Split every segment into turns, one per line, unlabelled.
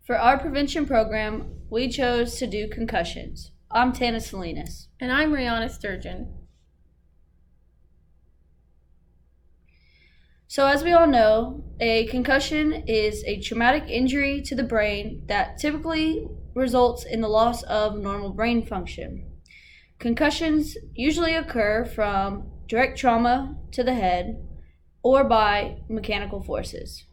For our prevention program, we chose to do concussions. I'm Tana Salinas.
And I'm Rihanna Sturgeon.
So as we all know, a concussion is a traumatic injury to the brain that typically results in the loss of normal brain function. Concussions usually occur from direct trauma to the head or by mechanical forces.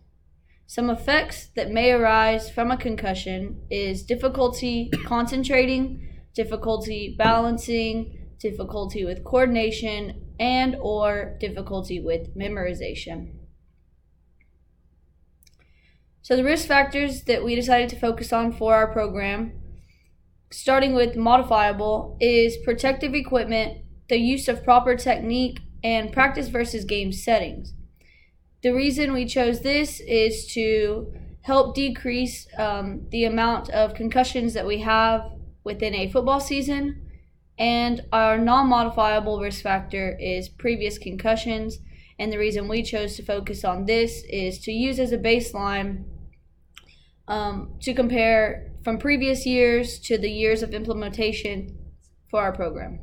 Some effects that may arise from a concussion is difficulty concentrating, difficulty balancing, difficulty with coordination, and or difficulty with memorization. So the risk factors that we decided to focus on for our program, starting with modifiable, is protective equipment, the use of proper technique, and practice versus game settings. The reason we chose this is to help decrease the amount of concussions that we have within a football season. And our non-modifiable risk factor is previous concussions. And the reason we chose to focus on this is to use as a baseline to compare from previous years to the years of implementation for our program.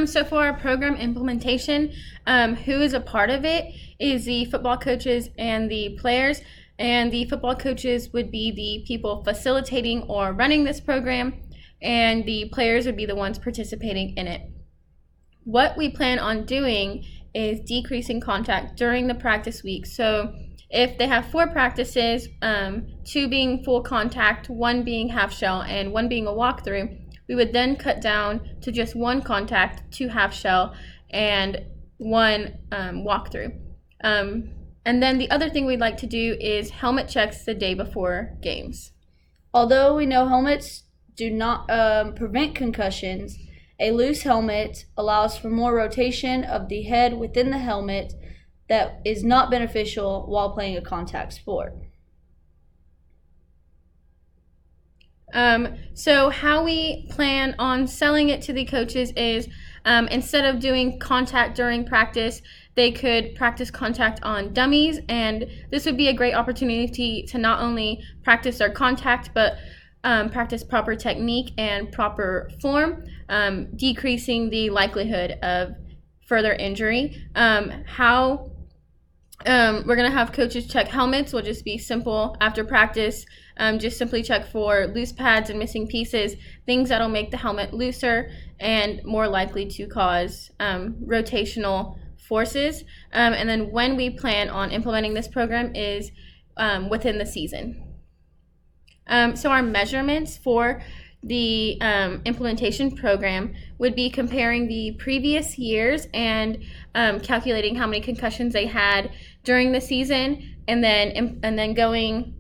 So for our program implementation, who is a part of it is the football coaches and the players. And the football coaches would be the people facilitating or running this program, and the players would be the ones participating in it. What we plan on doing is decreasing contact during the practice week. So if they have 4 practices, 2 being full contact, 1 being half shell, and 1 being a walkthrough, we would then cut down to just 1 contact, 2 half shell, and 1 walkthrough. And then the other thing we'd like to do is helmet checks the day before games.
Although we know helmets do not prevent concussions, a loose helmet allows for more rotation of the head within the helmet that is not beneficial while playing a contact sport.
So how we plan on selling it to the coaches is instead of doing contact during practice, they could practice contact on dummies, and this would be a great opportunity to not only practice their contact, but practice proper technique and proper form, decreasing the likelihood of further injury. How we're going to have coaches check helmets will just be simple after practice. Just simply check for loose pads and missing pieces, things that'll make the helmet looser and more likely to cause rotational forces. And then when we plan on implementing this program is within the season. So our measurements for the implementation program would be comparing the previous years and calculating how many concussions they had during the season, and then going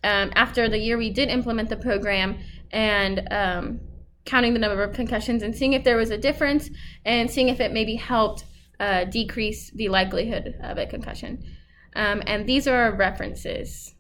after the year we did implement the program and counting the number of concussions and seeing if there was a difference and seeing if it maybe helped decrease the likelihood of a concussion. And these are our references.